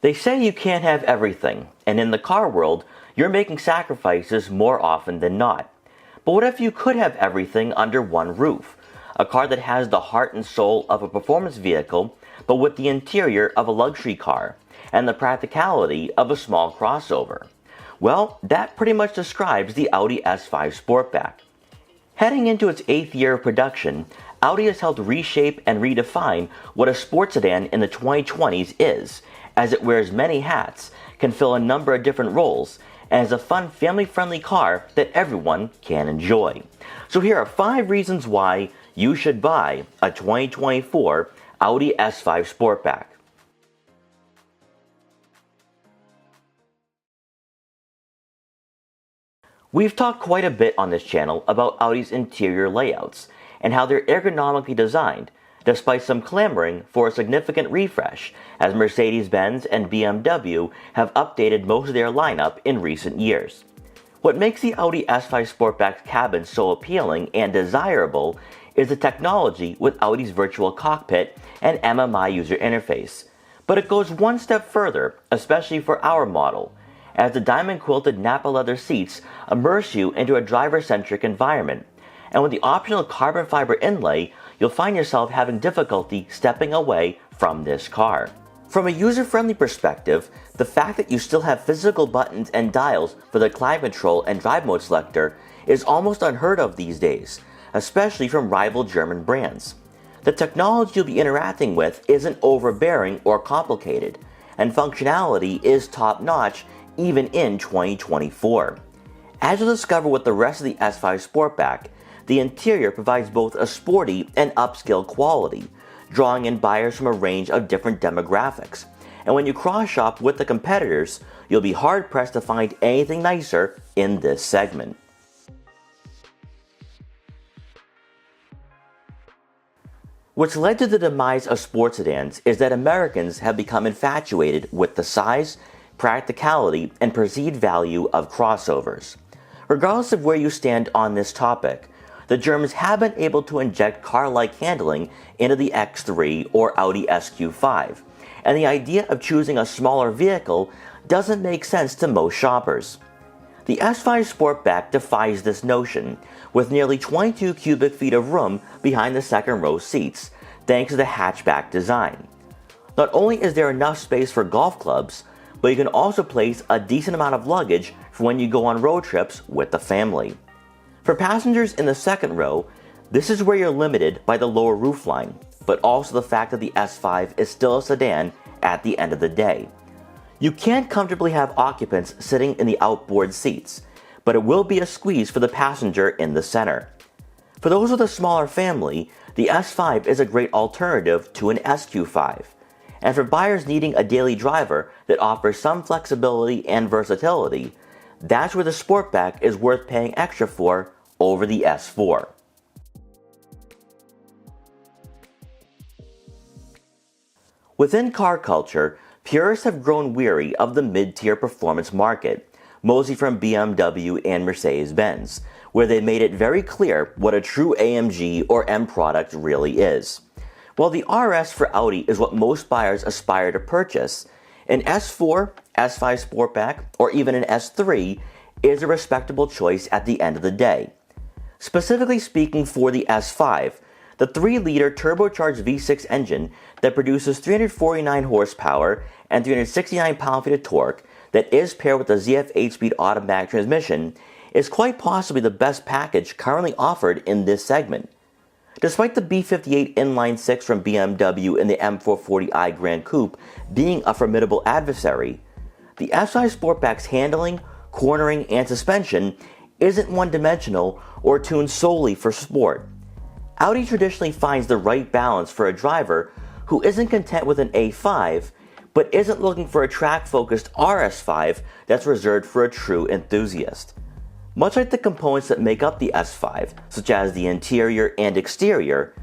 They say you can't have everything, and in the car world, you're making sacrifices more often than not. But what if you could have everything under one roof? A car that has the heart and soul of a performance vehicle, but with the interior of a luxury car, and the practicality of a small crossover. Well, that pretty much describes the Audi S5 Sportback. Heading into its 8th year of production, Audi has helped reshape and redefine what a sports sedan in the 2020s is, as it wears many hats, can fill a number of different roles, and is a fun, family-friendly car that everyone can enjoy. So here are 5 reasons why you should buy a 2024 Audi S5 Sportback. We've talked quite a bit on this channel about Audi's interior layouts and how they're ergonomically designed, despite some clamoring for a significant refresh, as Mercedes-Benz and BMW have updated most of their lineup in recent years. What makes the Audi S5 Sportback cabin so appealing and desirable is the technology with Audi's virtual cockpit and MMI user interface. But it goes one step further, especially for our model, as the diamond-quilted Nappa leather seats immerse you into a driver-centric environment. And with the optional carbon fiber inlay, you'll find yourself having difficulty stepping away from this car. From a user-friendly perspective, the fact that you still have physical buttons and dials for the climate control and drive mode selector is almost unheard of these days, especially from rival German brands. The technology you'll be interacting with isn't overbearing or complicated, and functionality is top-notch even in 2024. As you'll discover with the rest of the S5 Sportback, the interior provides both a sporty and upscale quality, drawing in buyers from a range of different demographics. And when you cross-shop with the competitors, you'll be hard-pressed to find anything nicer in this segment. What's led to the demise of sports sedans is that Americans have become infatuated with the size, practicality, and perceived value of crossovers. Regardless of where you stand on this topic, the Germans have been able to inject car-like handling into the X3 or Audi SQ5, and the idea of choosing a smaller vehicle doesn't make sense to most shoppers. The S5 Sportback defies this notion, with nearly 22 cubic feet of room behind the second row seats, thanks to the hatchback design. Not only is there enough space for golf clubs, but you can also place a decent amount of luggage for when you go on road trips with the family. For passengers in the second row, this is where you're limited by the lower roofline, but also the fact that the S5 is still a sedan at the end of the day. You can't comfortably have occupants sitting in the outboard seats, but it will be a squeeze for the passenger in the center. For those with a smaller family, the S5 is a great alternative to an SQ5. And for buyers needing a daily driver that offers some flexibility and versatility, that's where the Sportback is worth paying extra for over the S4. Within car culture, purists have grown weary of the mid-tier performance market, mostly from BMW and Mercedes-Benz, where they made it very clear what a true AMG or M product really is. While the RS for Audi is what most buyers aspire to purchase, an S4, S5 Sportback, or even an S3 is a respectable choice at the end of the day. Specifically speaking for the S5, the 3-liter turbocharged V6 engine that produces 349 horsepower and 369 pound-feet of torque that is paired with the ZF 8-speed automatic transmission is quite possibly the best package currently offered in this segment. Despite the B58 inline-6 from BMW and the M440i Grand Coupe being a formidable adversary, the S5 Sportback's handling, cornering, and suspension isn't one-dimensional or tuned solely for sport. Audi traditionally finds the right balance for a driver who isn't content with an A5, but isn't looking for a track-focused RS5 that's reserved for a true enthusiast. Much like the components that make up the S5, such as the interior and exterior,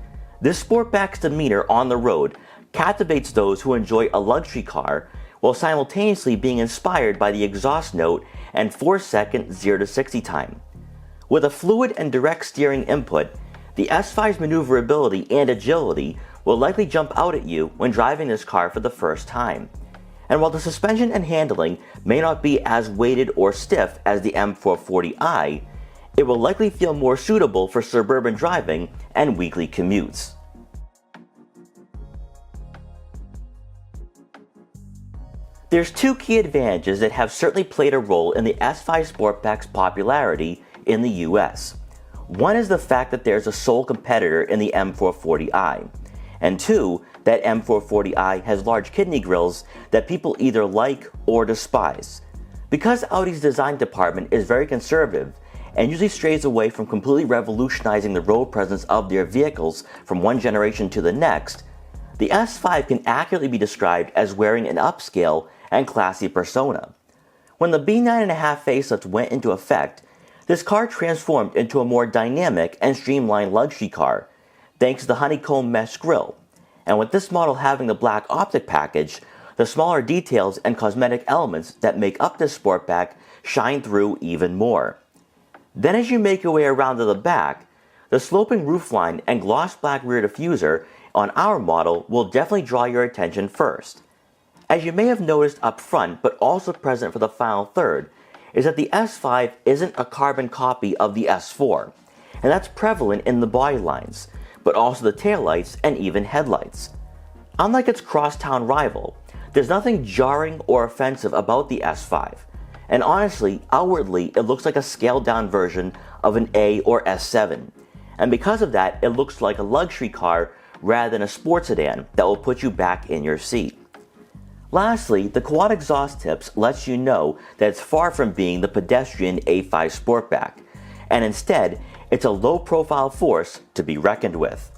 this Sportback's demeanor on the road captivates those who enjoy a luxury car while simultaneously being inspired by the exhaust note and 4-second 0 to 60 time. With a fluid and direct steering input, the S5's maneuverability and agility will likely jump out at you when driving this car for the first time. And while the suspension and handling may not be as weighted or stiff as the M440i, it will likely feel more suitable for suburban driving and weekly commutes. There's two key advantages that have certainly played a role in the S5 Sportback's popularity in the US. One is the fact that there's a sole competitor in the M440i, and two, that M440i has large kidney grills that people either like or despise. Because Audi's design department is very conservative and usually strays away from completely revolutionizing the road presence of their vehicles from one generation to the next, the S5 can accurately be described as wearing an upscale and classy persona. When the B9.5 facelift went into effect, this car transformed into a more dynamic and streamlined luxury car, thanks to the honeycomb mesh grille. And with this model having the black optic package, the smaller details and cosmetic elements that make up this Sportback shine through even more. Then as you make your way around to the back, the sloping roofline and gloss black rear diffuser on our model will definitely draw your attention first. As you may have noticed up front, but also present for the final third, is that the S5 isn't a carbon copy of the S4, and that's prevalent in the body lines, but also the taillights and even headlights. Unlike its crosstown rival, there's nothing jarring or offensive about the S5, and honestly, outwardly it looks like a scaled-down version of an A or S7, and because of that, it looks like a luxury car rather than a sports sedan that will put you back in your seat. Lastly, the quad exhaust tips lets you know that it's far from being the pedestrian A5 Sportback, and instead, it's a low-profile force to be reckoned with.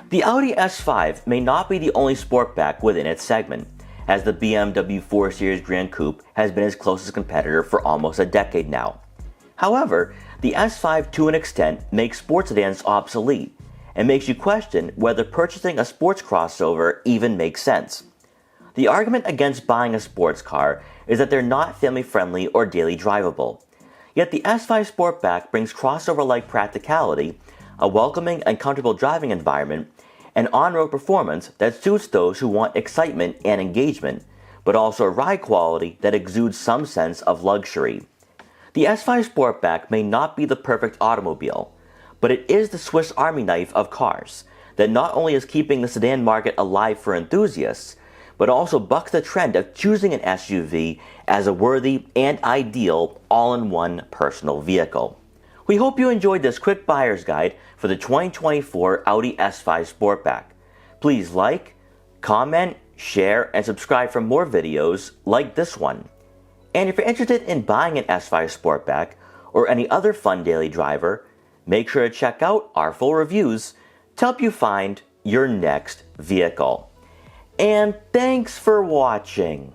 The Audi S5 may not be the only Sportback within its segment, as the BMW 4 Series Grand Coupe has been its closest competitor for almost a decade now. However, the S5 to an extent makes sports sedans obsolete, and makes you question whether purchasing a sports crossover even makes sense. The argument against buying a sports car is that they're not family-friendly or daily drivable. Yet the S5 Sportback brings crossover-like practicality, a welcoming and comfortable driving environment, and on-road performance that suits those who want excitement and engagement, but also a ride quality that exudes some sense of luxury. The S5 Sportback may not be the perfect automobile, but it is the Swiss Army knife of cars that not only is keeping the sedan market alive for enthusiasts, but also bucks the trend of choosing an SUV as a worthy and ideal all-in-one personal vehicle. We hope you enjoyed this quick buyer's guide for the 2024 Audi S5 Sportback. Please like, comment, share, and subscribe for more videos like this one. And if you're interested in buying an S5 Sportback or any other fun daily driver, make sure to check out our full reviews to help you find your next vehicle. And thanks for watching.